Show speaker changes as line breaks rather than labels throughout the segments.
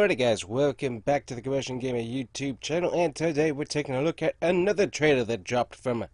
Alrighty guys, welcome back to the TheCombustionGamer YouTube channel, and today we're taking a look at another trailer that dropped from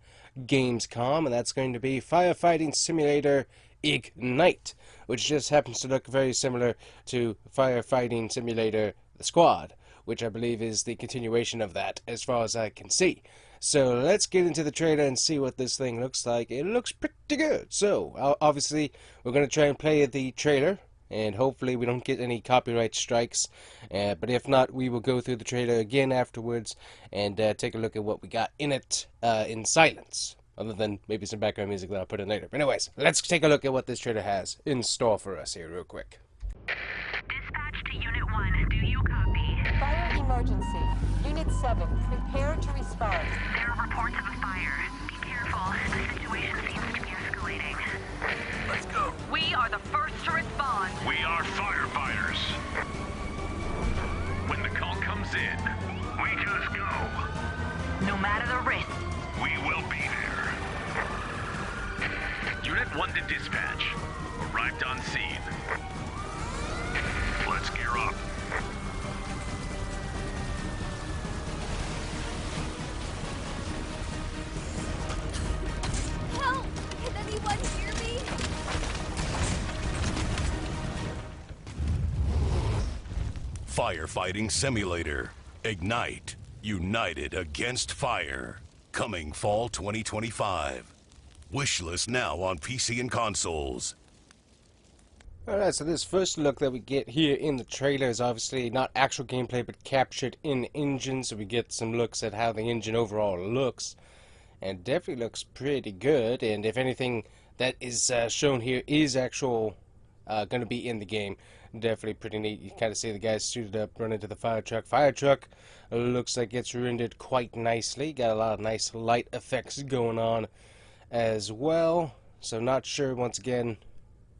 Gamescom, and that's going to be Firefighting Simulator Ignite, which just happens to look very similar to Firefighting Simulator The Squad, which I believe is the continuation of that as far as I can see. So let's get into the trailer and see what this thing looks like. It looks pretty good. So obviously we're going to try and play the trailer, and hopefully we don't get any copyright strikes, but if not, we will go through the trailer again afterwards and take a look at what we got in it in silence, other than maybe some background music that I'll put in later. But anyways, let's take a look at what this trailer has in store for us here real quick.
Dispatch to Unit 1, do you copy?
Fire emergency. Unit 7, prepare to respond.
There are reports of a fire. Be careful, the situation seems to be escalating.
Let's go.
We are the first to respond.
We are firefighters. When the call comes in, we just go.
No matter the risk.
We will be there. Unit 1 to dispatch. Arrived on scene. Let's gear up.
Help! Can anyone hear me?
Firefighting Simulator Ignite, United Against Fire, coming fall 2025. Wishlist now on PC and consoles.
Alright, so this first look that we get here in the trailer is obviously not actual gameplay, but captured in engine, so we get some looks at how the engine overall looks, and definitely looks pretty good. And if anything that is shown here is actual going to be in the game, definitely pretty neat. You kind of see the guys suited up running to the fire truck. Fire truck looks like it's rendered quite nicely, got a lot of nice light effects going on as well, so not sure once again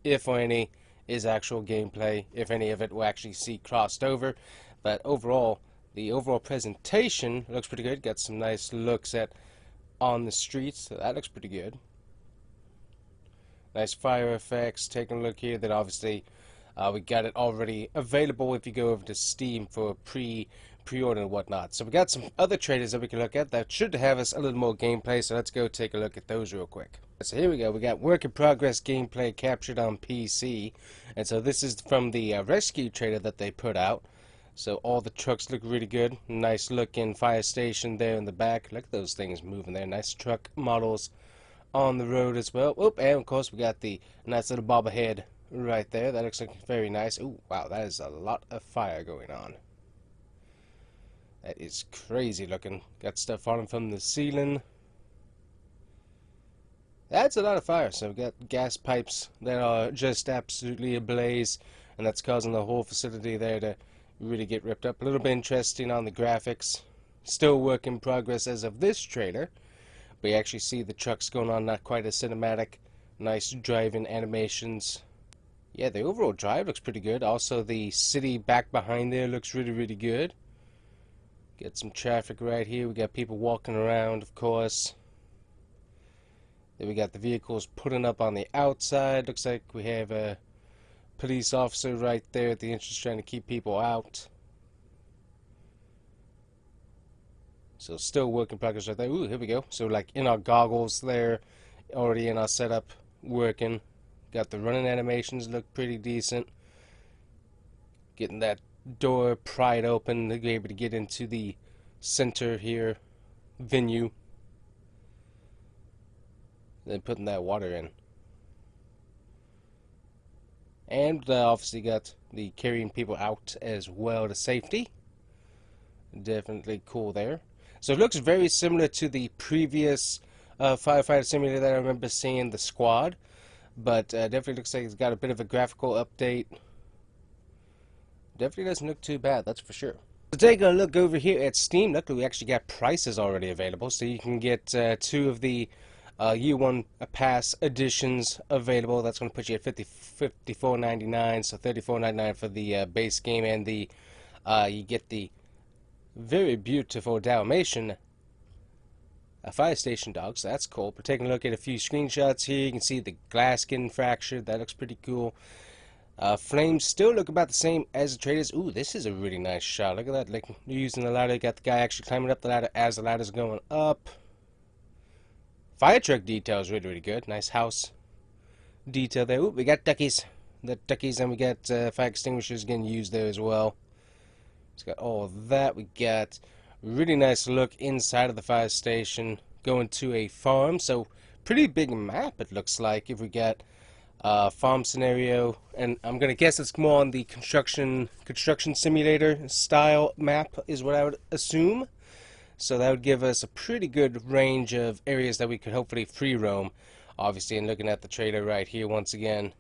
if or any is actual gameplay, if any of it will actually see crossed over. But overall, the overall presentation looks pretty good. Got some nice looks at on the streets, so that looks pretty good. Nice fire effects. Taking a look here, that obviously we got it already available if you go over to Steam for pre-order and whatnot. So we got some other trailers that we can look at that should have us a little more gameplay, so let's go take a look at those real quick. So here we go, we got work in progress gameplay captured on PC, and so this is from the rescue trailer that they put out. So all the trucks look really good. Nice looking fire station there in the back. Look at those things moving there. Nice truck models on the road as well. Oop, and of course we got the nice little bobblehead right there. That looks like very nice. Ooh, wow, that is a lot of fire going on. That is crazy looking. Got stuff falling from the ceiling. That's a lot of fire. So we got gas pipes that are just absolutely ablaze, and that's causing the whole facility there to really get ripped up. A little bit interesting on the graphics. Still work in progress as of this trailer. We actually see the trucks going on, not quite as cinematic. Nice driving animations. Yeah, the overall drive looks pretty good. Also, the city back behind there looks really, really good. Get some traffic right here. We got people walking around, of course. Then we got the vehicles putting up on the outside. Looks like we have a police officer right there at the entrance trying to keep people out. So still work in progress right there. Ooh, here we go. So like in our goggles there, already in our setup, working. Got the running animations look pretty decent. Getting that door pried open to be able to get into the center here venue. Then putting that water in. And obviously got the carrying people out as well to safety. Definitely cool there. So it looks very similar to the previous Firefighter Simulator that I remember seeing, The Squad. But definitely looks like it's got a bit of a graphical update. Definitely doesn't look too bad, that's for sure. So taking a look over here at Steam, luckily we actually got prices already available. So you can get two of the Year 1 Pass editions available. That's going to put you at $54.99, so $34.99 for the base game, and the you get the very beautiful Dalmatian fire station dog, so that's cool. We're taking a look at a few screenshots here. You can see the glass getting fractured. That looks pretty cool. Flames still look about the same as the trailers. Ooh, this is a really nice shot. Look at that. Like, you're using the ladder. You got the guy actually climbing up the ladder as the ladder's going up. Fire truck detail is really, really good. Nice house detail there. Ooh, we got duckies. The duckies, and we got fire extinguishers getting used there as well. It's got all of that. We got really nice look inside of the fire station. Going to a farm. So, pretty big map it looks like. If we get farm scenario, and I'm gonna guess it's more on the construction simulator style map is what I would assume. So that would give us a pretty good range of areas that we could hopefully free roam. Obviously, and looking at the trailer right here once again,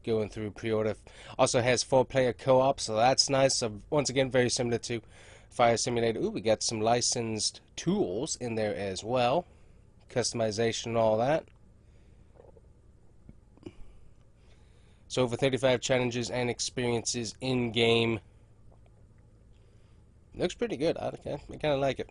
going through pre-order. Also has 4-player co-op, so that's nice. So once again, very similar to Fire Simulator. Ooh, we got some licensed tools in there as well, customization and all that. So over 35 challenges and experiences in-game. Looks pretty good. I kind of like it.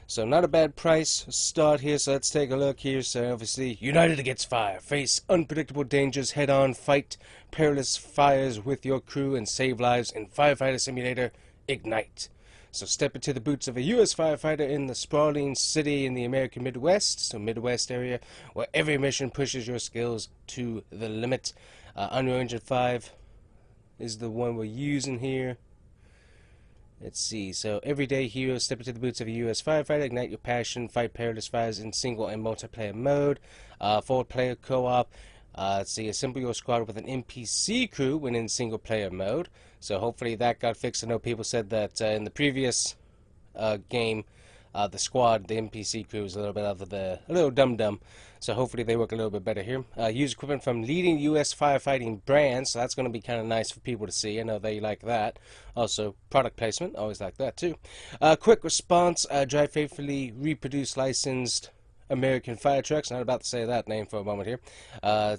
So not a bad price start here. So let's take a look here. So obviously, united against fire. Face unpredictable dangers head-on. Fight perilous fires with your crew and save lives in Firefighter Simulator Ignite. So step into the boots of a U.S. firefighter in the sprawling city in the American Midwest, so Midwest area, where every mission pushes your skills to the limit. Unreal Engine 5 is the one we're using here. Let's see, so everyday heroes step into the boots of a U.S. firefighter, ignite your passion, fight perilous fires in single and multiplayer mode, 4-player co-op. Let's see, assemble your squad with an NPC crew when in single player mode. So hopefully that got fixed. I know people said that in the previous game, the squad, the NPC crew was a little dumb. So hopefully they work a little bit better here. Use equipment from leading U.S. firefighting brands. So that's going to be kind of nice for people to see. I know they like that. Also, product placement. Always like that too. Quick response. Drive faithfully. Reproduce licensed American fire trucks. Not about to say that name for a moment here.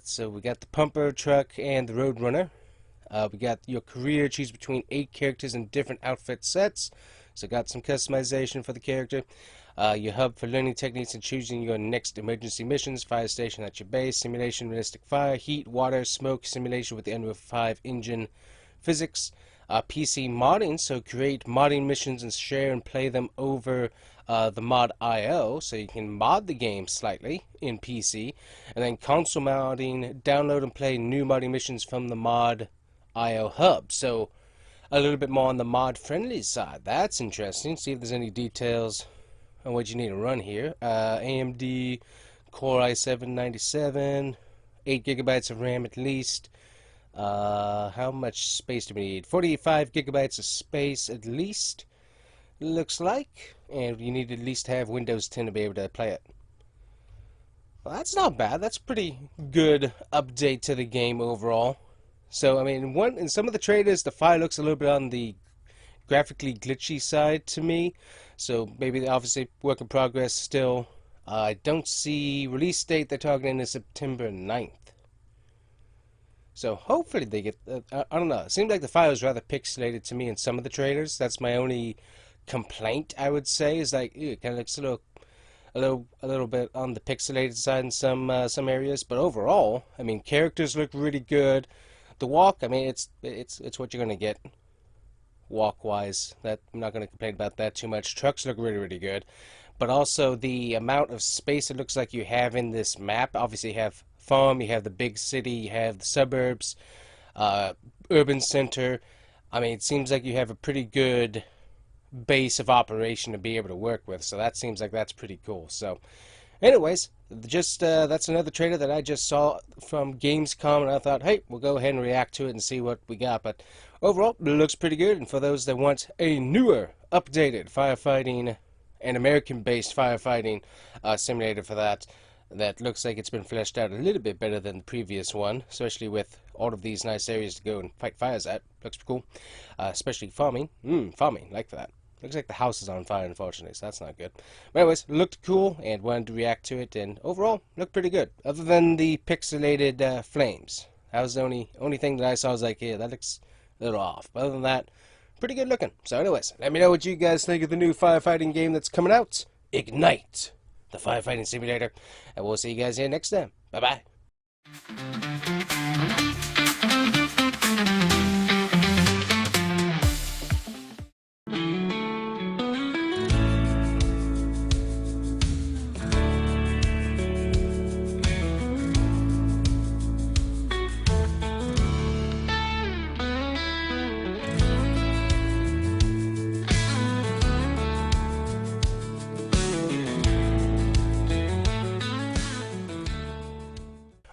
So we got the pumper truck and the road runner. We got your career. Choose between 8 characters and different outfit sets. So got some customization for the character. Your hub for learning techniques and choosing your next emergency missions. Fire station at your base. Simulation, realistic fire. Heat, water, smoke. Simulation with the Unreal 5 engine physics. PC modding. So create modding missions and share and play them over the mod IO. So you can mod the game slightly in PC. And then console modding. Download and play new modding missions from the mod IO hub. So a little bit more on the mod-friendly side. That's interesting. See if there's any details on what you need to run here. AMD Core i7-97, 8 gigabytes of RAM at least. How much space do we need? 45 gigabytes of space at least, looks like. And you need to at least have Windows 10 to be able to play it. Well, that's not bad. That's pretty good update to the game overall. So, I mean, in some of the trailers, the fire looks a little bit on the graphically glitchy side to me. So, maybe obviously work in progress still. I don't see release date. They're targeting is September 9th. So, hopefully they get... I don't know. It seems like the fire is rather pixelated to me in some of the trailers. That's my only complaint, I would say, is like, ew, it kind of looks a little bit on the pixelated side in some areas. But overall, I mean, characters look really good. The walk, I mean, it's what you're going to get walk-wise. That I'm not going to complain about that too much. Trucks look really, really good. But also the amount of space it looks like you have in this map. Obviously, you have farm, you have the big city, you have the suburbs, urban center. I mean, it seems like you have a pretty good base of operation to be able to work with. So that seems like that's pretty cool. So anyways, just that's another trailer that I just saw from Gamescom, and I thought, hey, we'll go ahead and react to it and see what we got. But overall, it looks pretty good, and for those that want a newer, updated firefighting and American-based firefighting simulator for that looks like it's been fleshed out a little bit better than the previous one, especially with all of these nice areas to go and fight fires at. Looks cool, especially farming. Farming, like that. Looks like the house is on fire, unfortunately, so that's not good. But anyways, looked cool, and wanted to react to it, and overall, looked pretty good. Other than the pixelated flames. That was the only thing that I saw. I was like, yeah, that looks a little off. But other than that, pretty good looking. So anyways, let me know what you guys think of the new firefighting game that's coming out. Ignite, the firefighting simulator. And we'll see you guys here next time. Bye-bye.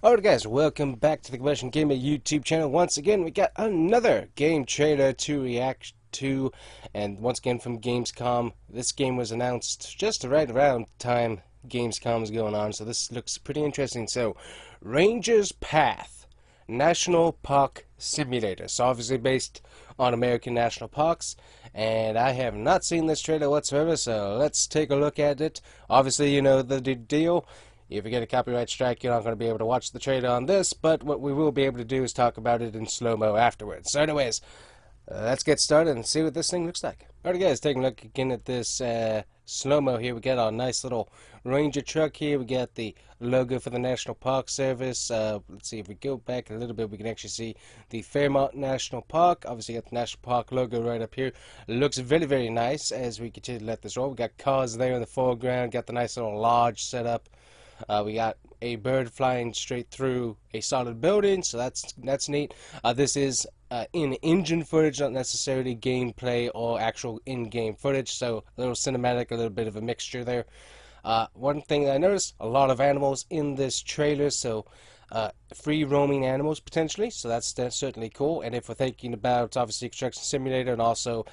Alright guys, welcome back to the Combustion Gamer YouTube channel. Once again, we got another game trailer to react to, and once again from Gamescom. This game was announced just right around the time Gamescom was going on, so this looks pretty interesting. So, Ranger's Path, National Park Simulator. So obviously based on American national parks, and I have not seen this trailer whatsoever, so let's take a look at it. Obviously, you know the deal. If you get a copyright strike, you're not going to be able to watch the trailer on this, but what we will be able to do is talk about it in slow-mo afterwards. So anyways, let's get started and see what this thing looks like. Alright guys, taking a look again at this slow-mo here. We got our nice little Ranger truck here. We got the logo for the National Park Service. Let's see, if we go back a little bit, we can actually see the Fairmont National Park. Obviously got the National Park logo right up here. It looks very, very nice as we continue to let this roll. We got cars there in the foreground. Got the nice little lodge set up. We got a bird flying straight through a solid building, so that's neat. This is in-engine footage, not necessarily gameplay or actual in-game footage, so a little cinematic, a little bit of a mixture there. One thing I noticed, a lot of animals in this trailer, so free roaming animals potentially, so that's certainly cool. And if we're thinking about obviously construction simulator, and also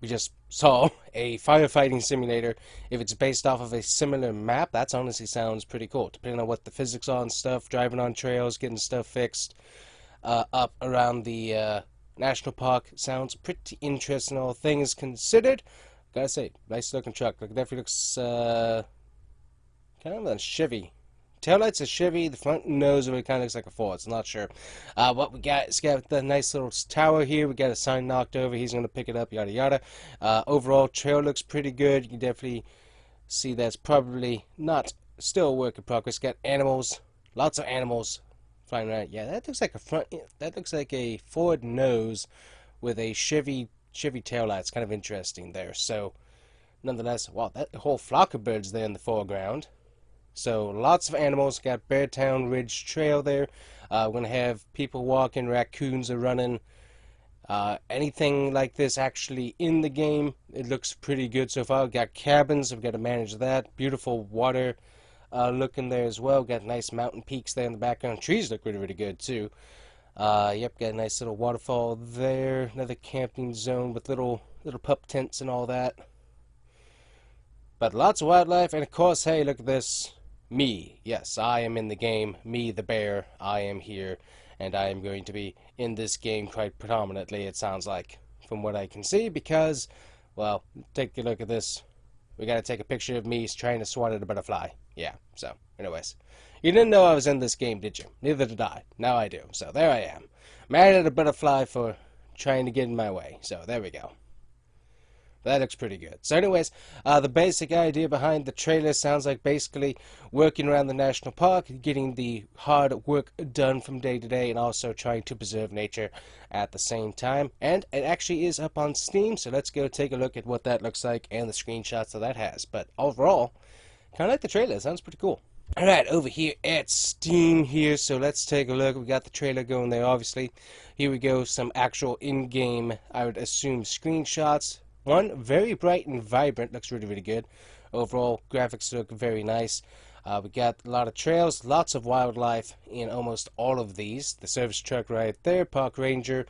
we just saw a firefighting simulator, if it's based off of a similar map, that honestly sounds pretty cool, depending on what the physics are and stuff. Driving on trails, getting stuff fixed up around the national park sounds pretty interesting, all things considered. Gotta say, nice looking truck. It definitely looks kind of a Chevy. Taillight's a Chevy, the front nose of it kind of looks like a Ford, so I'm not sure. What we got is got the nice little tower here. We got a sign knocked over. He's going to pick it up, yada yada. Overall, trail looks pretty good. You can definitely see that's probably not still a work in progress. Got animals, lots of animals flying around. Yeah, that looks like a front. That looks like a Ford nose with a Chevy taillight. It's kind of interesting there. So, nonetheless, wow, that whole flock of birds there in the foreground. So lots of animals. Got Beartown Ridge Trail there. We're going to have people walking, raccoons are running. Anything like this actually in the game, it looks pretty good so far. We've got cabins, we've got to manage that. Beautiful water looking there as well. Got nice mountain peaks there in the background. Trees look really, really good too. Yep, got a nice little waterfall there. Another camping zone with little pup tents and all that. But lots of wildlife, and of course, hey, look at this. Me, yes, I am in the game. Me, the bear, I am here, and I am going to be in this game quite predominantly, it sounds like, from what I can see, because, well, take a look at this. We gotta take a picture of me trying to swat at a butterfly. Yeah, so, anyways. You didn't know I was in this game, did you? Neither did I. Now I do. So, there I am. Mad at a butterfly for trying to get in my way. So, there we go. That looks pretty good. So anyways, the basic idea behind the trailer sounds like basically working around the national park, getting the hard work done from day to day, and also trying to preserve nature at the same time. And it actually is up on Steam, so let's go take a look at what that looks like and the screenshots that has. But overall, kind of like the trailer. It sounds pretty cool. Alright, over here at Steam here, so let's take a look. We got the trailer going there, obviously. Here we go, some actual in-game, I would assume, screenshots. One, very bright and vibrant, looks really, really good. Overall, graphics look very nice. We got a lot of trails, lots of wildlife in almost all of these. The service truck right there, Park Ranger,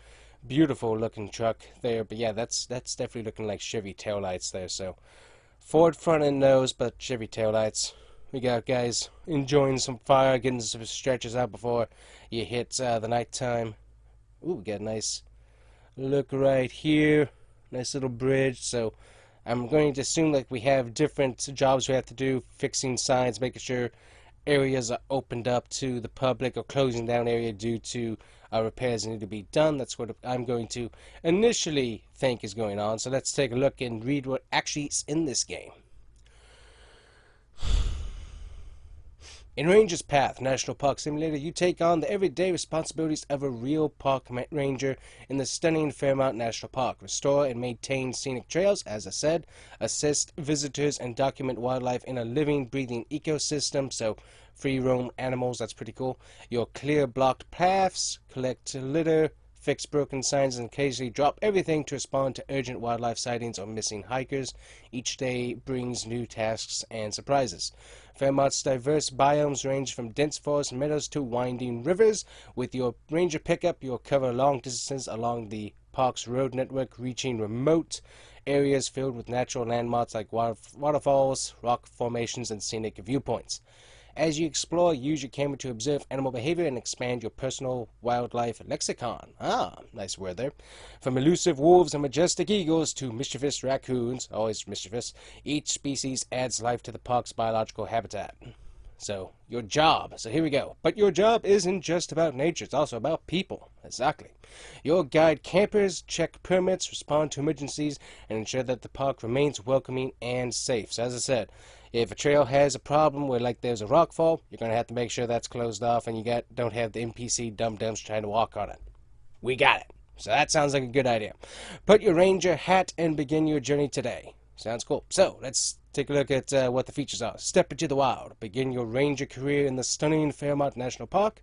beautiful looking truck there. But yeah, that's definitely looking like Chevy taillights there. So, Ford front and nose, but Chevy taillights. We got guys enjoying some fire, getting some stretches out before you hit the nighttime. Ooh, we got a nice look right here. Nice little bridge. So I'm going to assume that we have different jobs we have to do, fixing signs, making sure areas are opened up to the public, or closing down area due to repairs that need to be done. That's what I'm going to initially think is going on. So let's take a look and read what actually is in this game. In Ranger's Path, National Park Simulator, you take on the everyday responsibilities of a real park ranger in the stunning Fairmont National Park. Restore and maintain scenic trails, as I said, assist visitors and document wildlife in a living, breathing ecosystem, so free roam animals, that's pretty cool. You'll clear blocked paths, collect litter, fix broken signs, and occasionally drop everything to respond to urgent wildlife sightings or missing hikers. Each day brings new tasks and surprises. Fairmont's diverse biomes range from dense forest meadows to winding rivers. With your ranger pickup, you'll cover long distances along the park's road network, reaching remote areas filled with natural landmarks like waterfalls, rock formations, and scenic viewpoints. As you explore, use your camera to observe animal behavior and expand your personal wildlife lexicon. Ah, nice word there. From elusive wolves and majestic eagles to mischievous raccoons, always mischievous, each species adds life to the park's biological habitat. So, your job. So here we go. But your job isn't just about nature, it's also about people. Exactly. You'll guide campers, check permits, respond to emergencies, and ensure that the park remains welcoming and safe. So as I said, if a trail has a problem where like there's a rock fall, you're going to have to make sure that's closed off and you don't have the NPC dum-dums trying to walk on it. We got it. So that sounds like a good idea. Put your ranger hat and begin your journey today. Sounds cool. So let's take a look at what the features are. Step into the wild. Begin your ranger career in the stunning Fairmont National Park.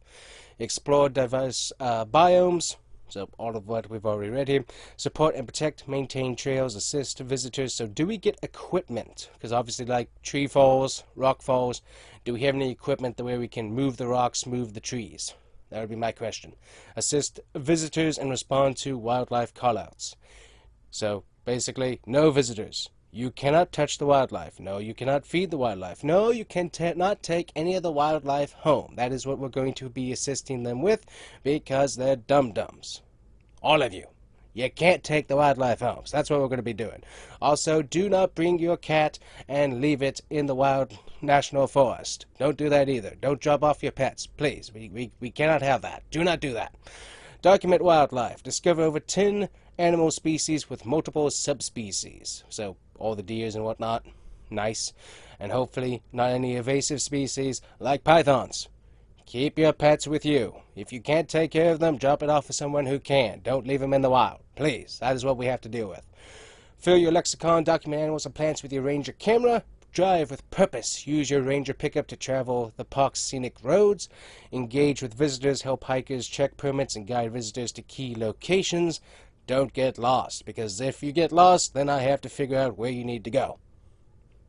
Explore diverse biomes. So all of what we've already read here. Support and protect, maintain trails, assist visitors. So do we get equipment? Because obviously like tree falls, rock falls, do we have any equipment the way we can move the rocks, move the trees? That would be my question. Assist visitors and respond to wildlife callouts. So basically, no visitors. You cannot touch the wildlife. No, you cannot feed the wildlife. No, you cannot take any of the wildlife home. That is what we're going to be assisting them with because they're dum-dums. All of you. You can't take the wildlife home. So that's what we're going to be doing. Also, do not bring your cat and leave it in the wild national forest. Don't do that either. Don't drop off your pets. Please. We cannot have that. Do not do that. Document wildlife. Discover over 10 animal species with multiple subspecies. So, all the deers and whatnot. Nice. And hopefully, not any invasive species like pythons. Keep your pets with you. If you can't take care of them, drop it off for someone who can. Don't leave them in the wild. Please. That is what we have to deal with. Fill your lexicon, document animals and plants with your ranger camera. Drive with purpose. Use your ranger pickup to travel the park's scenic roads. Engage with visitors, help hikers, check permits, and guide visitors to key locations. Don't get lost, because if you get lost, then I have to figure out where you need to go.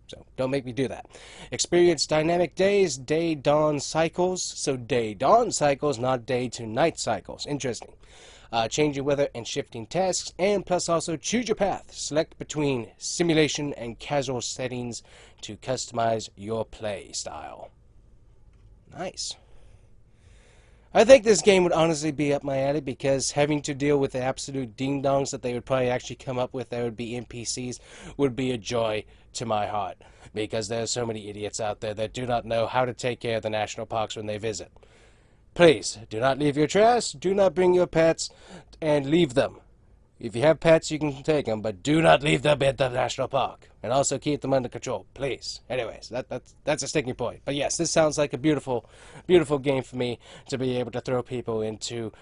So don't make me do that. Experience dynamic days, day-dawn cycles. So day-dawn cycles, not day-to-night cycles. Interesting. Changing weather and shifting tasks, and plus also choose your path. Select between simulation and casual settings to customize your play style. Nice. I think this game would honestly be up my alley because having to deal with the absolute ding-dongs that they would probably actually come up with that would be NPCs would be a joy to my heart because there are so many idiots out there that do not know how to take care of the national parks when they visit. Please, do not leave your trash, do not bring your pets, and leave them. If you have pets, you can take them, but do not leave them at the national park. And also keep them under control, please. Anyways, that's a sticking point. But yes, this sounds like a beautiful, beautiful game for me to be able to throw people into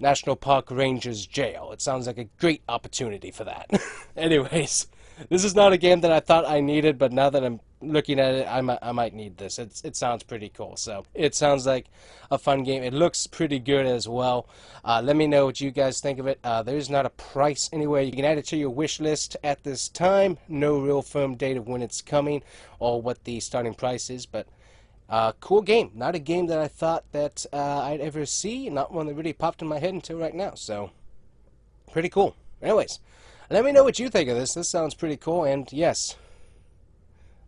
National Park Rangers Jail. It sounds like a great opportunity for that. Anyways, this is not a game that I thought I needed, but now that I'm looking at it, I might need this. It sounds pretty cool. So it sounds like a fun game. It looks pretty good as well. Let me know what you guys think of it. There's not a price anywhere. You can add it to your wish list at this time. No real firm date of when it's coming or what the starting price is, but cool game. Not a game that I thought that I'd ever see. Not one that really popped in my head until right now. So pretty cool. Anyways, let me know what you think of this. This sounds pretty cool. And yes,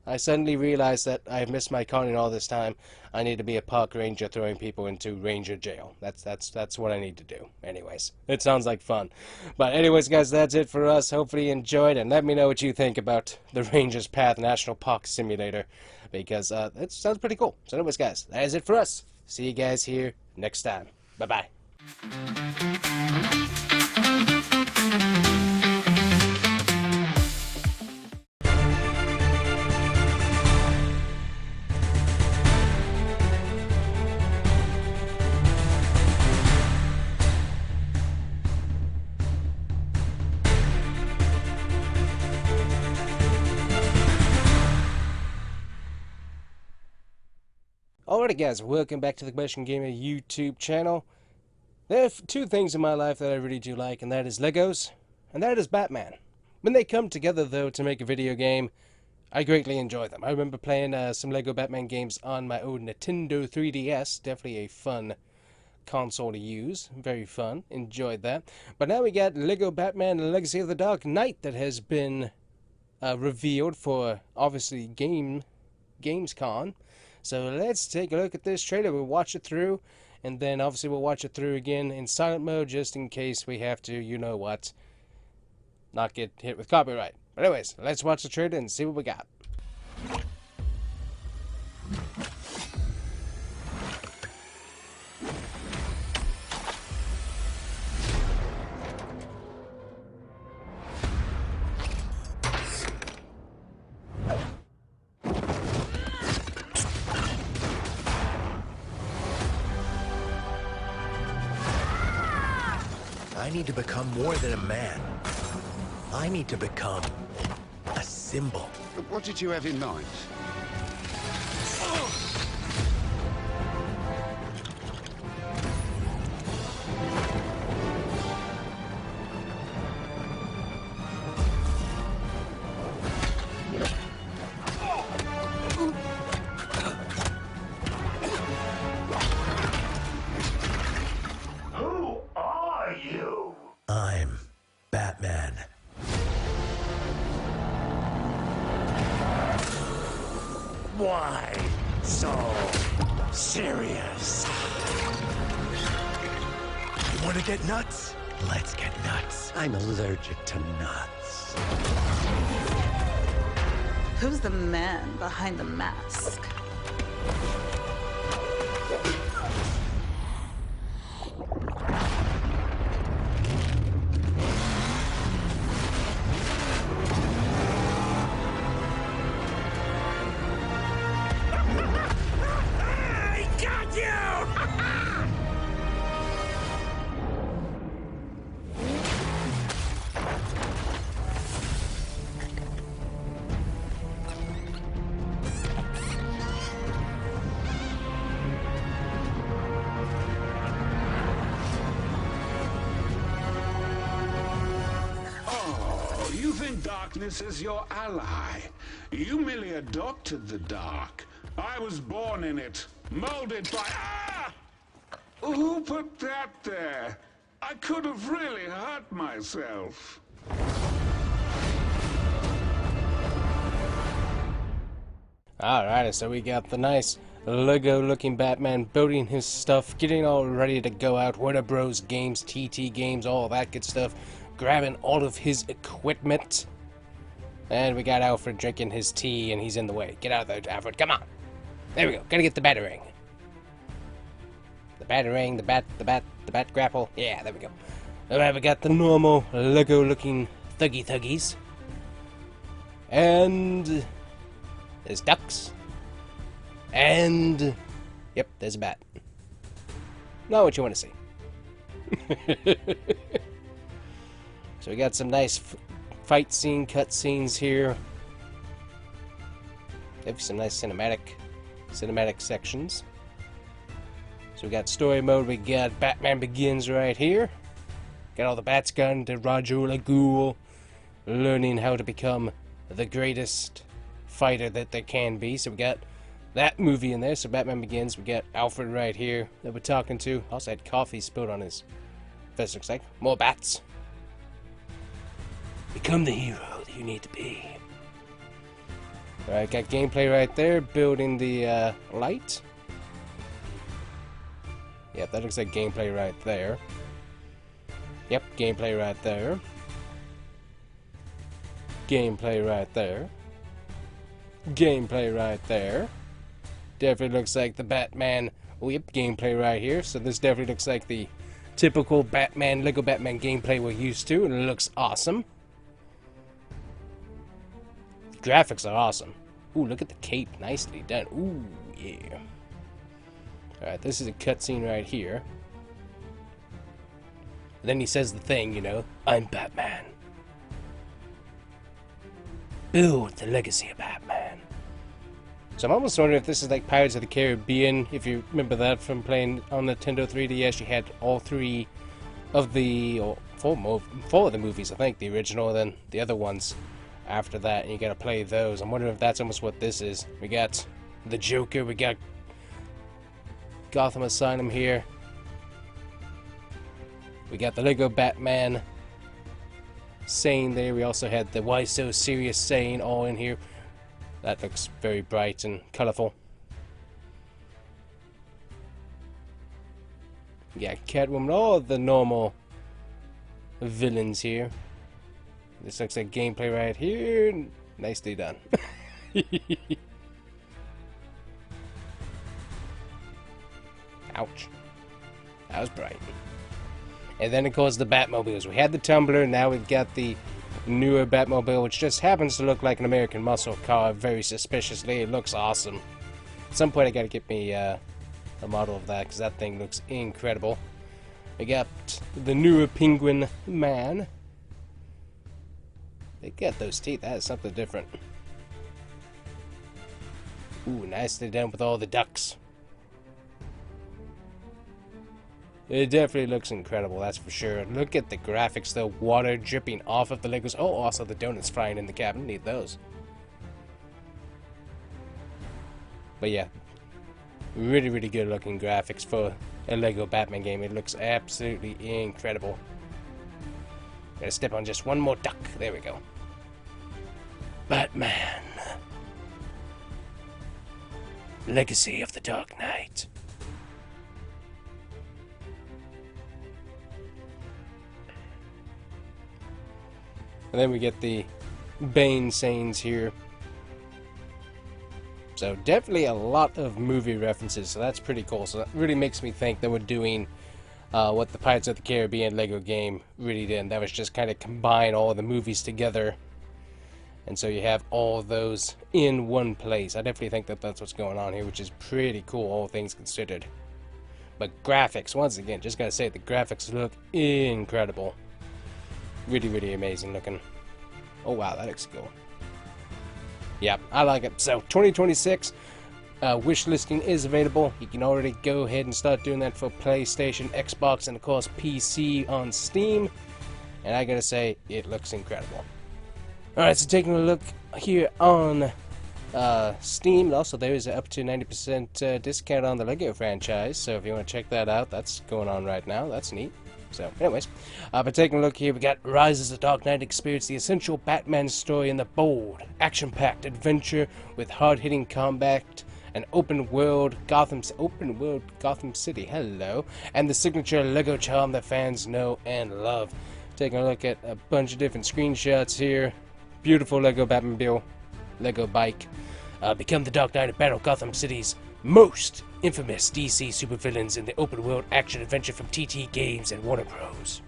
I suddenly realized that I've missed my calling all this time. I need to be a park ranger throwing people into ranger jail. That's what I need to do. Anyways, it sounds like fun. But anyways, guys, that's it for us. Hopefully you enjoyed, and let me know what you think about the Ranger's Path National Park Simulator, because it sounds pretty cool. So anyways, guys, that is it for us. See you guys here next time. Bye-bye. Alrighty guys, welcome back to the TheCombustionGamer YouTube channel. There are two things in my life that I really do like, and that is Legos, and that is Batman. When they come together though to make a video game, I greatly enjoy them. I remember playing some Lego Batman games on my old Nintendo 3DS. Definitely a fun console to use. Very fun. Enjoyed that. But now we got Lego Batman Legacy of the Dark Knight that has been revealed for, obviously, Gamescom. So let's take a look at this trailer. We'll watch it through, and then obviously we'll watch it through again in silent mode just in case we have to, you know what, not get hit with copyright. But anyways, let's watch the trailer and see what we got.
I need to become more than a man. I need to become a symbol.
What did you have in mind?
Who are you? I'm Batman. Why so serious? You want to get nuts? Let's get nuts.
I'm allergic to nuts.
Who's the man behind the mask?
I got you!
Oh, you think darkness is your ally. You merely adopted the dark. I was born in it, molded by... Ah! Who put that there? I could have really hurt myself.
Alright, so we got the nice Lego-looking Batman building his stuff, getting all ready to go out. Warner Bros. Games, TT Games, all that good stuff. Grabbing all of his equipment. And we got Alfred drinking his tea, and he's in the way. Get out of there, Alfred. Come on. There we go. Gotta get the Batarang. The Batarang, the bat grapple. Yeah, there we go. Alright, we got the normal Lego-looking thuggies. And... there's ducks. And... yep, there's a bat. Not what you want to see. So we got some nice fight scene, cut scenes here. Have some nice cinematic sections. So we got story mode, we got Batman Begins right here. Got all the bats gone to Ra's al Ghul, learning how to become the greatest fighter that there can be. So we got that movie in there. So Batman Begins, we got Alfred right here that we're talking to. Also had coffee spilled on his face, looks like. More bats. Become the hero that you need to be. Alright, got gameplay right there, building the light. Yep, that looks like gameplay right there. Yep, gameplay right there. Gameplay right there. Gameplay right there. Definitely looks like the Batman. Oh, yep, gameplay right here. So this definitely looks like the typical Batman, Lego Batman gameplay we're used to, and it looks awesome. The graphics are awesome. Ooh, look at the cape. Nicely done. Ooh, yeah. Alright, this is a cutscene right here. And then he says the thing, you know, I'm Batman. Build the legacy of Batman. So I'm almost wondering if this is like Pirates of the Caribbean. If you remember that from playing on the Nintendo 3DS, you had all three of the, or four of the movies, I think, the original, and then the other ones after that, and you gotta play those. I'm wondering if that's almost what this is. We got the Joker, we got Gotham Asylum here. We got the Lego Batman saying there. We also had the Why So Serious saying all in here. That looks very bright and colorful. Yeah, Catwoman, all the normal villains here. This looks like gameplay right here. Nicely done. Ouch. That was bright. And then, of course, the Batmobiles. We had the Tumbler, now we've got the newer Batmobile, which just happens to look like an American muscle car very suspiciously. It looks awesome. At some point, I gotta get me a model of that, because that thing looks incredible. We got the newer Penguin Man. They got those teeth. That is something different. Ooh, nicely done with all the ducks. It definitely looks incredible, that's for sure. Look at the graphics, the water dripping off of the Legos. Oh, also the donuts flying in the cabin. Need those. But yeah, really, really good looking graphics for a Lego Batman game. It looks absolutely incredible. Gotta step on just one more duck. There we go. Batman. Legacy of the Dark Knight. And then we get the Bane sayings here. So definitely a lot of movie references, so that's pretty cool. So that really makes me think that we're doing what the Pirates of the Caribbean Lego game really did. That was just kind of combine all the movies together. And so you have all those in one place. I definitely think that that's what's going on here, which is pretty cool, all things considered. But graphics, once again, just gotta say, the graphics look incredible. Really, really amazing looking. Oh wow, that looks cool. Yeah, I like it. So 2026 wish listing is available. You can already go ahead and start doing that for PlayStation, Xbox, and of course PC on Steam. And I gotta say, it looks incredible. Alright, so taking a look here on Steam, also there is up to 90% discount on the Lego franchise. So if you want to check that out, that's going on right now. That's neat. So, anyways, but taking a look here, we got Rise of the Dark Knight. Experience the essential Batman story in the bold, action-packed adventure with hard-hitting combat, an open-world Gotham City, hello, and the signature Lego charm that fans know and love. Taking a look at a bunch of different screenshots here. Beautiful Lego Batmobile, Lego bike. Become the Dark Knight and battle Gotham City's most infamous DC supervillains in the open-world action-adventure from TT Games and Warner Bros.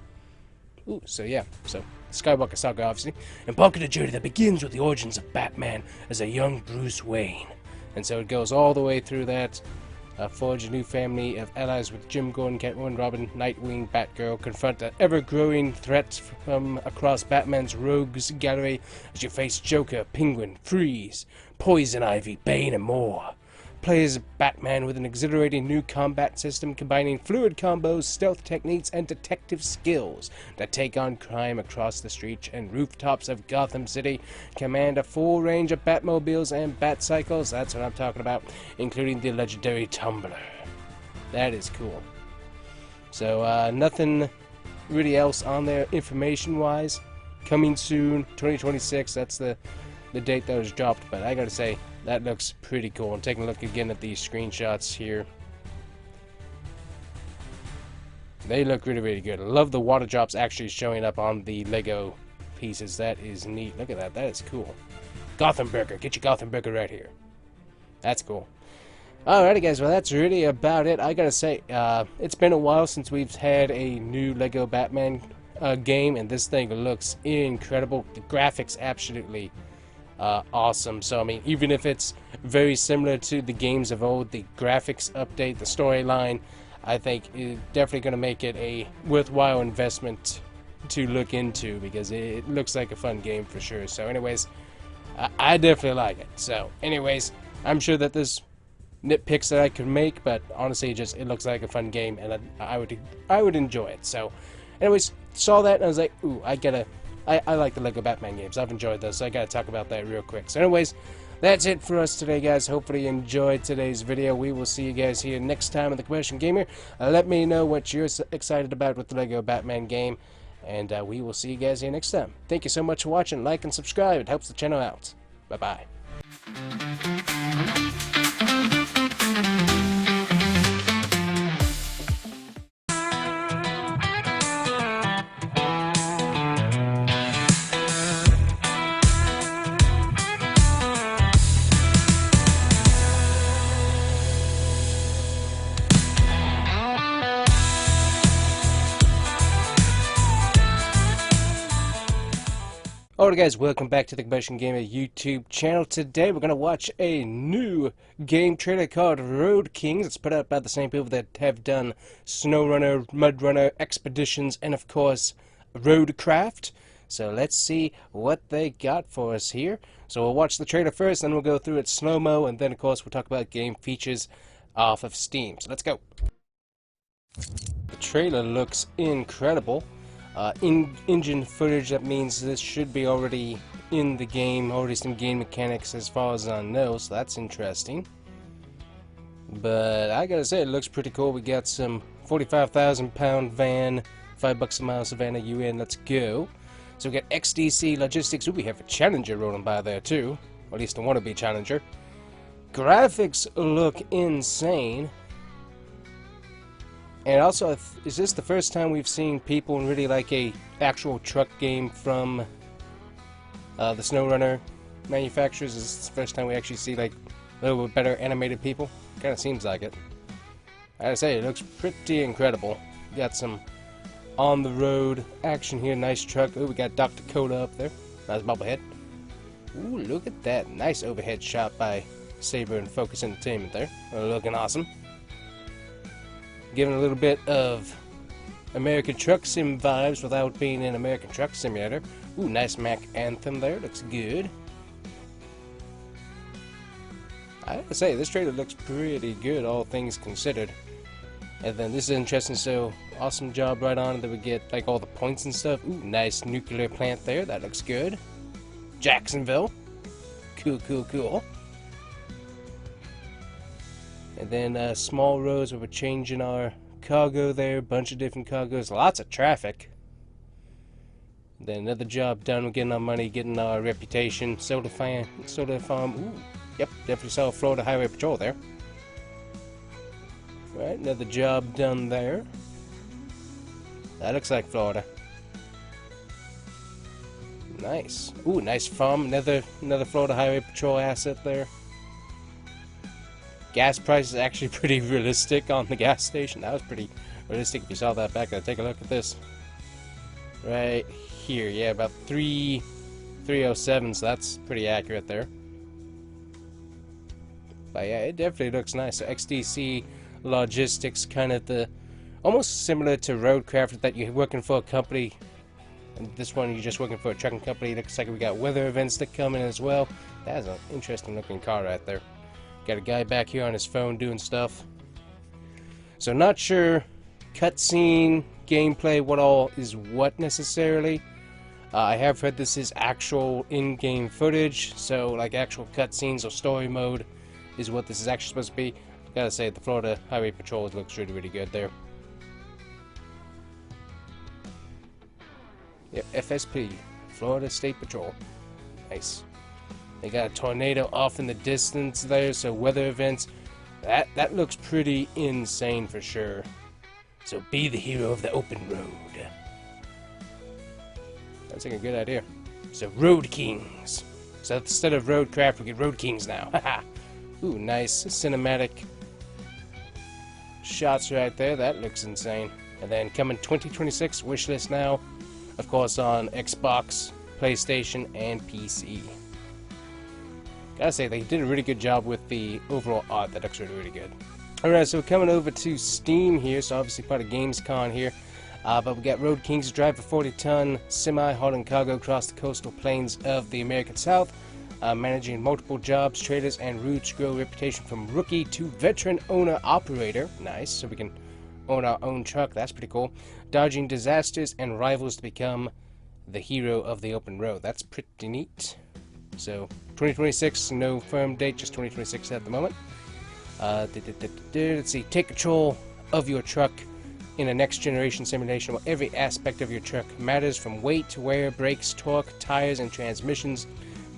Ooh, so yeah, so Skywalker Saga, obviously. Embark on a journey that begins with the origins of Batman as a young Bruce Wayne. And so it goes all the way through that. Forge a new family of allies with Jim Gordon, Catwoman, Robin, Nightwing, Batgirl. Confront an ever-growing threat from across Batman's rogues gallery as you face Joker, Penguin, Freeze, Poison Ivy, Bane, and more. Play as Batman with an exhilarating new combat system combining fluid combos, stealth techniques, and detective skills that take on crime across the streets and rooftops of Gotham City. Command a full range of Batmobiles and Batcycles, that's what I'm talking about, including the legendary Tumbler. That is cool. So, nothing really else on there information-wise. Coming soon, 2026, that's the date that was dropped, but I gotta say, that looks pretty cool. I'm taking a look again at these screenshots here. They look really, really good. I love the water drops actually showing up on the Lego pieces. That is neat. Look at that. That is cool. Gotham Burger. Get your Gotham Burger right here. That's cool. Alrighty, guys. Well, that's really about it. I gotta say, it's been a while since we've had a new Lego Batman game, and this thing looks incredible. The graphics absolutely awesome. So I mean, even if it's very similar to the games of old, the graphics update, the storyline, I think it's definitely going to make it a worthwhile investment to look into, because it looks like a fun game for sure. So anyways, I definitely like it. So anyways, I'm sure that there's nitpicks that I could make, but honestly, it looks like a fun game, and I would enjoy it. So anyways, saw that and I was like, ooh, I gotta I like the Lego Batman games. I've enjoyed those, so I gotta talk about that real quick. So anyways, that's it for us today, guys. Hopefully you enjoyed today's video. We will see you guys here next time on The Combustion Gamer. Let me know what you're excited about with the Lego Batman game, and we will see you guys here next time. Thank you so much for watching. Like and subscribe. It helps the channel out. Bye-bye. Alright guys, welcome back to the Combustion Gamer YouTube channel. Today we're going to watch a new game trailer called Road Kings. It's put out by the same people that have done SnowRunner, MudRunner, Expeditions, and of course Roadcraft. So let's see what they got for us here. So we'll watch the trailer first, then we'll go through it slow-mo, and then of course we'll talk about game features off of Steam. So let's go. The trailer looks incredible. In-engine footage, that means this should be already in the game, already some game mechanics as far as I know, so that's interesting. But I gotta say, it looks pretty cool. We got some 45,000 pound van, $5 a mile Savannah UN, let's go. So we got XDC Logistics. Ooh, we have a Challenger rolling by there too, or at least a wannabe Challenger. Graphics look insane. And also, is this the first time we've seen people in really like a actual truck game from the SnowRunner manufacturers? Is this the first time we actually see like a little bit better animated people? Kind of seems like it. I gotta say, it looks pretty incredible. Got some on the road action here. Nice truck. Oh, we got Dr. Coda up there. Nice bobblehead. Ooh, look at that. Nice overhead shot by Saber and Focus Entertainment there. Looking awesome. Giving a little bit of American Truck Sim vibes without being an American Truck Simulator. Ooh, nice Mac Anthem there. Looks good. I have to say, this trailer looks pretty good, all things considered. And then this is interesting, so awesome job right on that we get like all the points and stuff. Ooh, nice nuclear plant there. That looks good. Jacksonville. Cool, cool, cool. And then small roads where we're changing our cargo there, bunch of different cargoes, lots of traffic. Then another job done, we're getting our money, getting our reputation. Soda farm, ooh, yep, definitely saw Florida Highway Patrol there. Right, another job done there. That looks like Florida. Nice. Ooh, nice farm, another Florida Highway Patrol asset there. Gas price is actually pretty realistic on the gas station. That was pretty realistic if you saw that back there. Take a look at this. Right here, yeah, about 307, so that's pretty accurate there. But yeah, it definitely looks nice. So XDC Logistics, kind of the almost similar to Roadcraft, that you're working for a company. And this one you're just working for a trucking company. Looks like we got weather events that come in as well. That's an interesting looking car right there. Got a guy back here on his phone doing stuff. So not sure cutscene, gameplay, what all is what necessarily. I have heard this is actual in-game footage, so like actual cutscenes or story mode is what this is actually supposed to be. Gotta say, the Florida Highway Patrol looks really, really good there. Yep, FSP, Florida State Patrol. Nice. They got a tornado off in the distance there, so weather events. That looks pretty insane for sure. So be the hero of the open road. That's like a good idea. So Road Kings. So instead of Roadcraft, we get Road Kings now. Haha. Ooh, nice cinematic shots right there. That looks insane. And then coming 2026, wishlist now. Of course on Xbox, PlayStation, and PC. Gotta say, they did a really good job with the overall art. That looks really, really good. Alright, so coming over to Steam here, so obviously part of Gamescom here. But we got Road Kings, drive a 40-ton semi hauling cargo across the coastal plains of the American South. Managing multiple jobs, traders, and routes, grow reputation from rookie to veteran owner-operator. Nice, so we can own our own truck. That's pretty cool. Dodging disasters and rivals to become the hero of the open road. That's pretty neat. So 2026, no firm date, just 2026 at the moment. Let's see, take control of your truck in a next generation simulation where every aspect of your truck matters, from weight, wear, brakes, torque, tires, and transmissions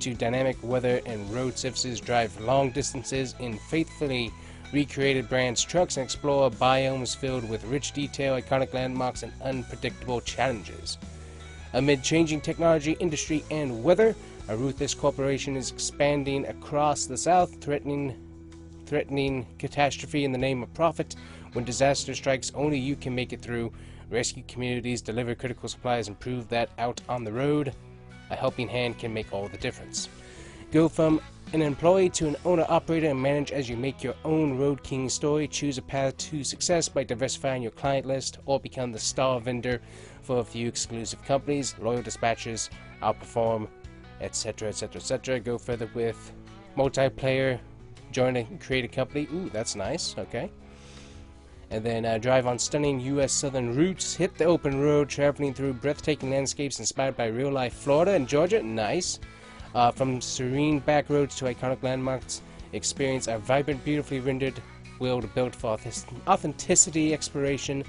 to dynamic weather and road surfaces. Drive long distances in faithfully recreated brands trucks and explore biomes filled with rich detail, iconic landmarks, and unpredictable challenges. Amid changing technology, industry, and weather, a ruthless corporation is expanding across the South, threatening catastrophe in the name of profit. When disaster strikes, only you can make it through. Rescue communities, deliver critical supplies, and prove that out on the road, a helping hand can make all the difference. Go from an employee to an owner-operator and manage as you make your own Road King story. Choose a path to success by diversifying your client list, or become the star vendor for a few exclusive companies. Loyal dispatchers outperform, etc., etc., etc. Go further with multiplayer. Join and create a company. Ooh, that's nice. Okay. And then drive on stunning U.S. southern routes. Hit the open road, traveling through breathtaking landscapes inspired by real-life Florida and Georgia. Nice. From serene back roads to iconic landmarks, experience a vibrant, beautifully rendered world built for authenticity, exploration.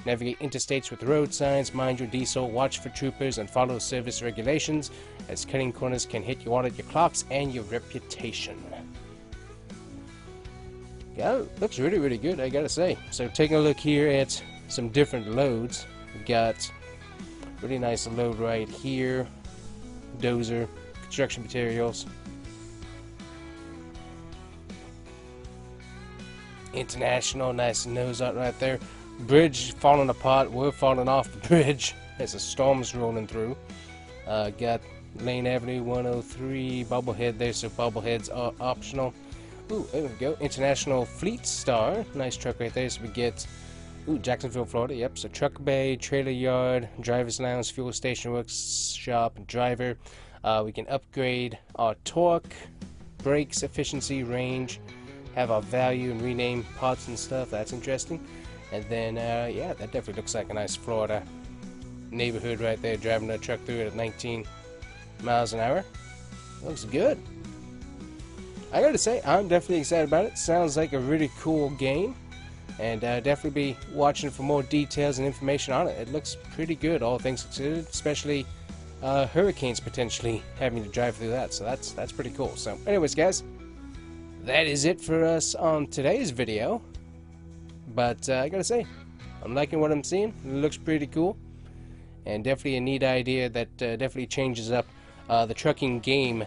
Navigate interstates with road signs, mind your diesel, watch for troopers, and follow service regulations, as cutting corners can hit your wallet, your clocks, and your reputation. Yeah, looks really, really good, I gotta say. So taking a look here at some different loads. We've got really nice load right here. Dozer, construction materials. International, nice nose out right there. Bridge falling apart, we're falling off the bridge as the storm's rolling through. Got Lane Avenue 103, bubblehead there, so bubbleheads are optional. Ooh, there we go. International Fleet Star. Nice truck right there. So we get, ooh, Jacksonville, Florida. Yep. So truck bay, trailer yard, driver's lounge, fuel station, workshop, driver. We can upgrade our torque, brakes, efficiency, range, have our value, and rename parts and stuff. That's interesting. And then, yeah, that definitely looks like a nice Florida neighborhood right there. Driving a truck through it at 19 miles an hour. Looks good. I gotta say, I'm definitely excited about it. Sounds like a really cool game, and definitely be watching for more details and information on it. It looks pretty good, all things considered, especially hurricanes potentially having to drive through that. So that's pretty cool. So, anyways, guys, that is it for us on today's video. But I gotta say, I'm liking what I'm seeing. It looks pretty cool, and definitely a neat idea that definitely changes up the trucking game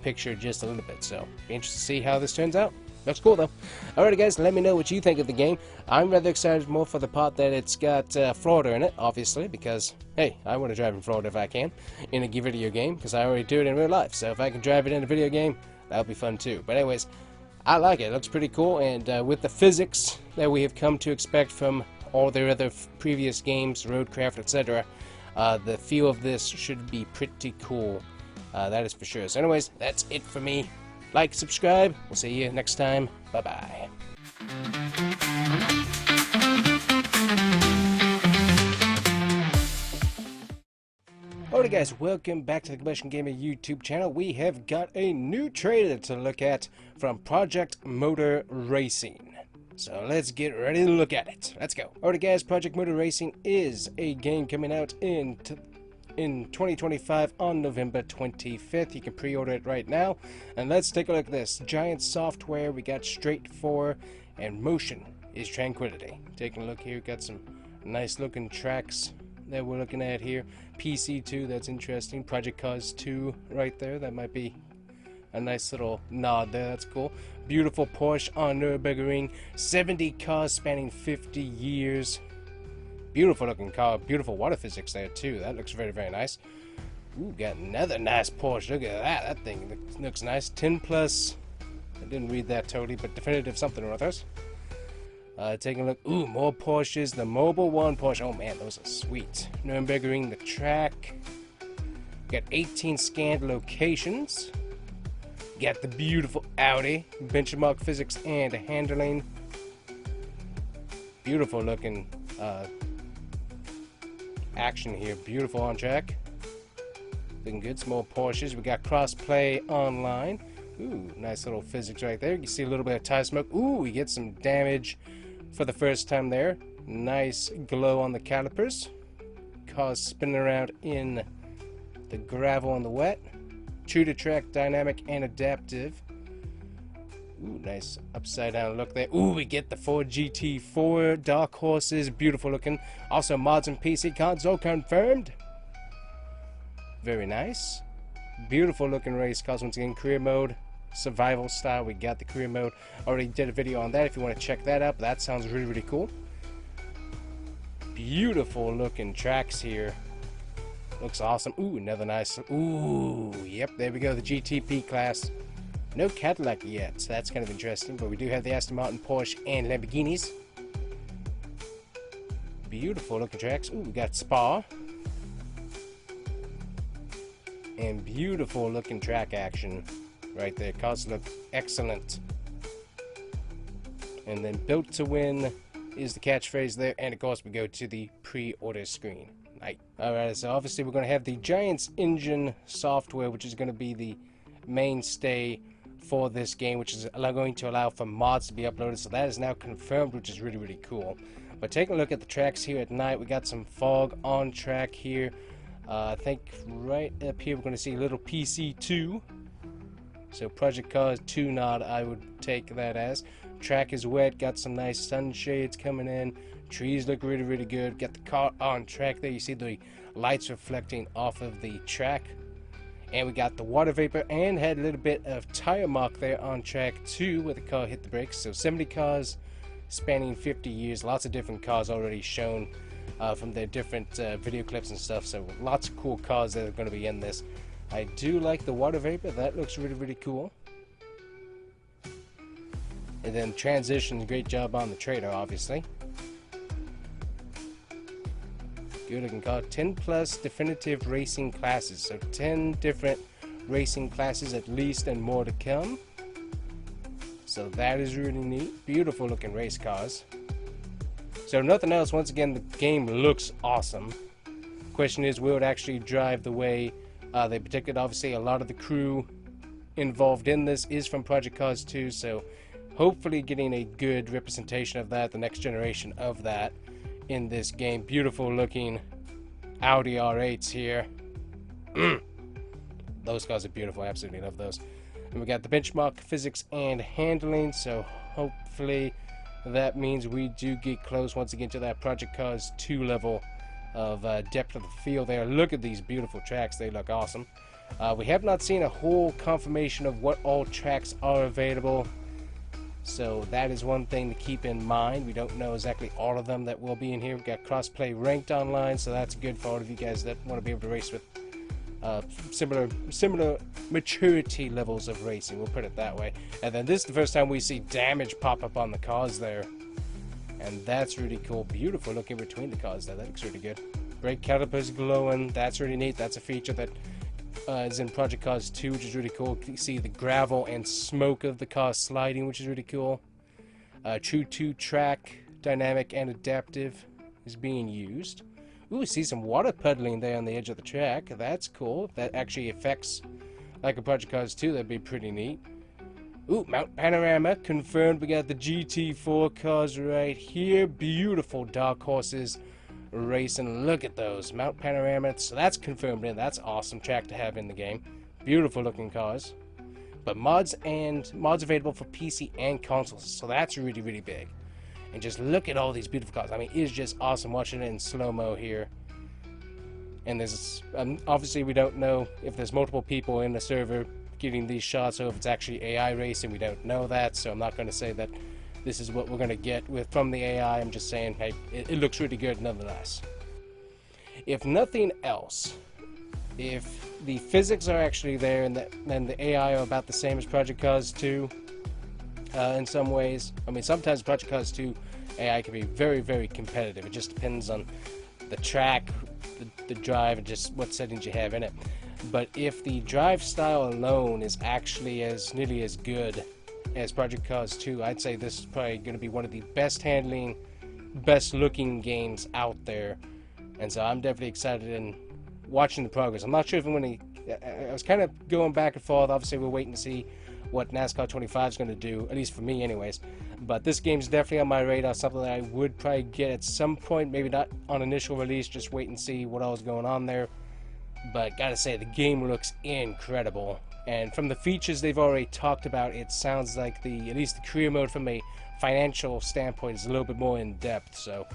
picture just a little bit. So be interested to see how this turns out. Looks cool though. Alrighty guys, let me know what you think of the game. I'm rather excited more for the part that it's got Florida in it, obviously, because hey, I want to drive in Florida if I can in a video game, because I already do it in real life. So if I can drive it in a video game, that'll be fun too. But anyways, I like it. It looks pretty cool, and with the physics that we have come to expect from all their other previous games, Roadcraft, etc., the feel of this should be pretty cool. That is for sure. So anyways, that's it for me. Like, subscribe. We'll see you next time. Bye-bye. Alright guys, welcome back to the Combustion Gamer YouTube channel. We have got a new trailer to look at from Project Motor Racing. So let's get ready to look at it. Let's go. Alright guys, Project Motor Racing is a game coming out in 2025 on November 25th. You can pre-order it right now. And let's take a look at this. Giant software, we got straight 4, and motion is tranquility. Taking a look here, got some nice looking tracks that we're looking at here. PC2, that's interesting. Project Cars 2 right there, that might be a nice little nod there, that's cool. Beautiful Porsche on Nürburgring, 70 cars spanning 50 years. Beautiful looking car, beautiful water physics there too. That looks very, very nice. Ooh, got another nice Porsche. Look at that. That thing looks nice. 10 plus. I didn't read that totally, but definitive something or others. Taking a look. Ooh, more Porsches. The Mobile One Porsche. Oh man, those are sweet. Nürburgring, the track. Got 18 scanned locations. Got the beautiful Audi. Benchmark physics and handling. Beautiful looking action here. Beautiful on track. Looking good. Some more Porsches. We got cross-play online. Ooh, nice little physics right there. You can see a little bit of tire smoke. Ooh, we get some damage for the first time there. Nice glow on the calipers. Cars spinning around in the gravel and the wet. True to track, dynamic, and adaptive. Ooh, nice upside down look there. Ooh, we get the Ford GT4 Dark Horses. Beautiful looking. Also, mods and PC console confirmed. Very nice. Beautiful looking race cars. Once again, career mode, survival style. We got the career mode. Already did a video on that if you want to check that out. That sounds really, really cool. Beautiful looking tracks here. Looks awesome. Ooh, another nice. Ooh, yep, there we go. The GTP class. No Cadillac yet, so that's kind of interesting. But we do have the Aston Martin, Porsche, and Lamborghinis. Beautiful looking tracks. Ooh, we got Spa. And beautiful looking track action right there. Cars look excellent. And then built to win is the catchphrase there. And of course we go to the pre-order screen. Right. Alright, so obviously we're going to have the Giants engine software, which is going to be the mainstay for this game, which is going to allow for mods to be uploaded. So that is now confirmed, which is really, really cool. But taking a look at the tracks here at night, we got some fog on track here. I think right up here we're going to see a little PC2. So Project Cars 2 nod, I would take that as. Track is wet, got some nice sunshades coming in. Trees look really, really good. Got the car on track there. You see the lights reflecting off of the track. And we got the water vapor and had a little bit of tire mark there on track 2 where the car hit the brakes. So 70 cars spanning 50 years. Lots of different cars already shown from their different video clips and stuff. So lots of cool cars that are going to be in this. I do like the water vapor. That looks really, really cool. And then transition, great job on the trailer, obviously. Good looking car. 10 plus definitive racing classes. So 10 different racing classes at least, and more to come. So that is really neat. Beautiful looking race cars. So if nothing else, once again, the game looks awesome. Question is, will it actually drive the way they predicted? Obviously, a lot of the crew involved in this is from Project Cars 2, so hopefully getting a good representation of that, the next generation of that in this game. Beautiful looking Audi R8s here. Those cars are beautiful. I absolutely love those. And we got the benchmark physics and handling, so hopefully that means we do get close once again to that Project Cars 2 level of depth of the field there. Look at these beautiful tracks. They look awesome. We have not seen a whole confirmation of what all tracks are available, so that is one thing to keep in mind. We don't know exactly all of them that will be in here. We've got crossplay ranked online, so that's good for all of you guys that want to be able to race with similar maturity levels of racing, we'll put it that way. And then this is the first time we see damage pop up on the cars there, and that's really cool. Beautiful looking between the cars there. That looks really good. Brake calipers glowing. That's really neat. That's a feature that is in Project Cars 2, which is really cool. You see the gravel and smoke of the car sliding, which is really cool. True to track, dynamic and adaptive is being used. Ooh, see some water puddling there on the edge of the track. That's cool. If that actually affects like a Project Cars 2, that'd be pretty neat. Ooh, Mount Panorama confirmed. We got the GT4 cars right here. Beautiful Dark Horses racing. Look at those Mount Panorama. So that's confirmed in. That's awesome track to have in the game. Beautiful looking cars. But mods available for PC and consoles. So that's really, really big. And just look at all these beautiful cars. I mean, it's just awesome watching it in slow-mo here. And there's obviously we don't know if there's multiple people in the server getting these shots, or if it's actually AI racing. We don't know that, so I'm not going to say that this is what we're going to get from the AI. I'm just saying, hey, it looks really good nonetheless. If nothing else, if the physics are actually there and the AI are about the same as Project Cars 2, in some ways. I mean, sometimes Project Cars 2 AI can be very, very competitive. It just depends on the track, the drive, and just what settings you have in it. But if the drive style alone is actually nearly as good as Project Cars 2, I'd say this is probably going to be one of the best handling, best looking games out there. And so I'm definitely excited in watching the progress. I'm not sure if I'm going to I was kind of going back and forth. Obviously, we're waiting to see what NASCAR 25 is going to do, at least for me anyways. But this game's definitely on my radar, something that I would probably get at some point, maybe not on initial release, just wait and see what all's going on there. But gotta say, the game looks incredible. And from the features they've already talked about, it sounds like at least the career mode from a financial standpoint is a little bit more in depth. So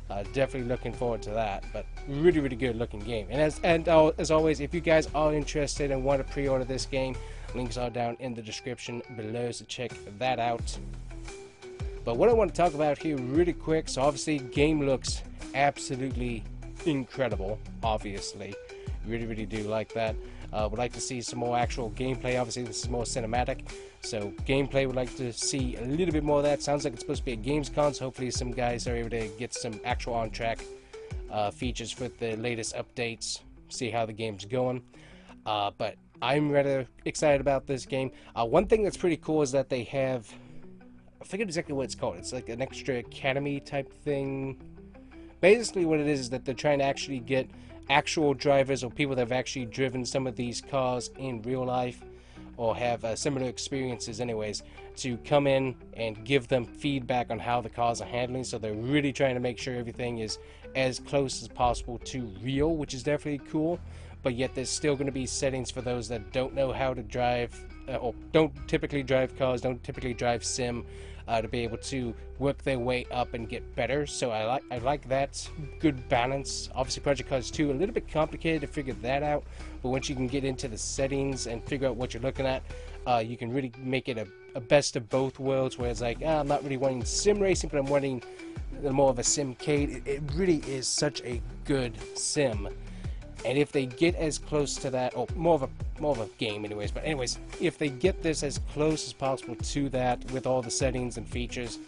definitely looking forward to that. But really, really good looking game. And as always, if you guys are interested and want to pre-order this game, links are down in the description below, so check that out. But what I want to talk about here really quick, so obviously game looks absolutely incredible, obviously. Really, really do like that. Would like to see some more actual gameplay. Obviously, this is more cinematic, so gameplay would like to see a little bit more of that. Sounds like it's supposed to be a Gamescom, so hopefully some guys are able to get some actual on-track features with the latest updates, see how the game's going. But I'm rather excited about this game. One thing that's pretty cool is that they have, I forget exactly what it's called. It's like an extra academy type thing. Basically what it is that they're trying to actually get actual drivers or people that have actually driven some of these cars in real life or have similar experiences anyways, to come in and give them feedback on how the cars are handling. So they're really trying to make sure everything is as close as possible to real, which is definitely cool. But yet there's still going to be settings for those that don't know how to drive or don't typically drive cars, don't typically drive sim, to be able to work their way up and get better. So I like that good balance. Obviously Project Cars 2 a little bit complicated to figure that out, but once you can get into the settings and figure out what you're looking at, you can really make it a best of both worlds, where it's like, I'm not really wanting sim racing, but I'm wanting more of a simcade. It really is such a good sim. And if they get as close to that, or more of a game anyways, but anyways, if they get this as close as possible to that with all the settings and features,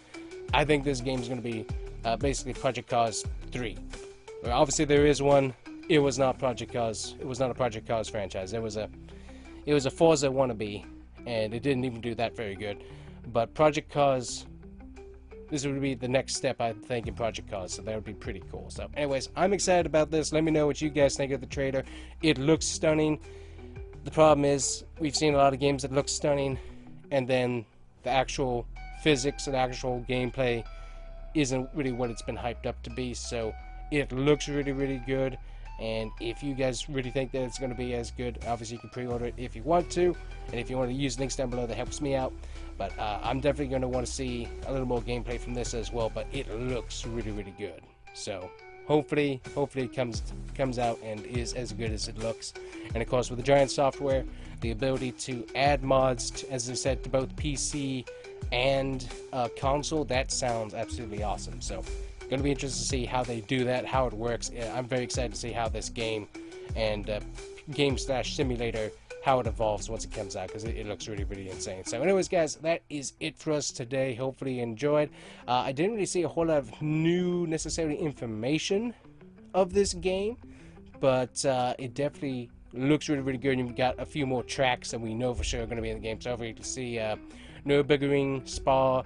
I think this game is going to be basically Project Cars 3. Obviously there is one. It was not Project Cars. It was not a Project Cars franchise. It was a Forza wannabe, and it didn't even do that very good. But Project Cars, this would be the next step, I think, in Project Cars, so that would be pretty cool. So anyways, I'm excited about this. Let me know what you guys think of the trailer. It looks stunning. The problem is, we've seen a lot of games that look stunning, and then the actual physics and actual gameplay isn't really what it's been hyped up to be. So it looks really, really good. And if you guys really think that it's going to be as good, obviously you can pre-order it if you want to. And if you want to use links down below, that helps me out. But I'm definitely going to want to see a little more gameplay from this as well. But it looks really, really good. So hopefully it comes out and is as good as it looks. And of course, with the Giant software, the ability to add mods, as I said, to both PC and console, that sounds absolutely awesome. So going to be interested to see how they do that, how it works. I'm very excited to see how this game and game/simulator, how it evolves once it comes out, because it looks really, really insane. So anyways, guys, that is it for us today. Hopefully you enjoyed. I didn't really see a whole lot of new necessarily information of this game, but it definitely looks really, really good. And you've got a few more tracks that we know for sure are going to be in the game. So hopefully to see Nürburgring, Spa,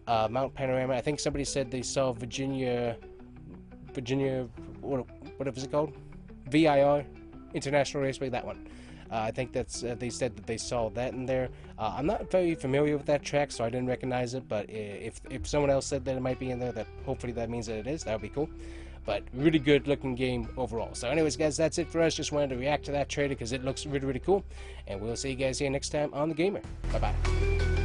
Mount Panorama. I think somebody said they saw Virginia, whatever it called, VIR, International Raceway, that one. I think that's they said that they saw that in there. I'm not very familiar with that track, so I didn't recognize it. But if someone else said that it might be in there, that hopefully that means that it is. That would be cool. But really good looking game overall. So anyways, guys, that's it for us. Just wanted to react to that trailer because it looks really, really cool. And we'll see you guys here next time on The Gamer. Bye bye.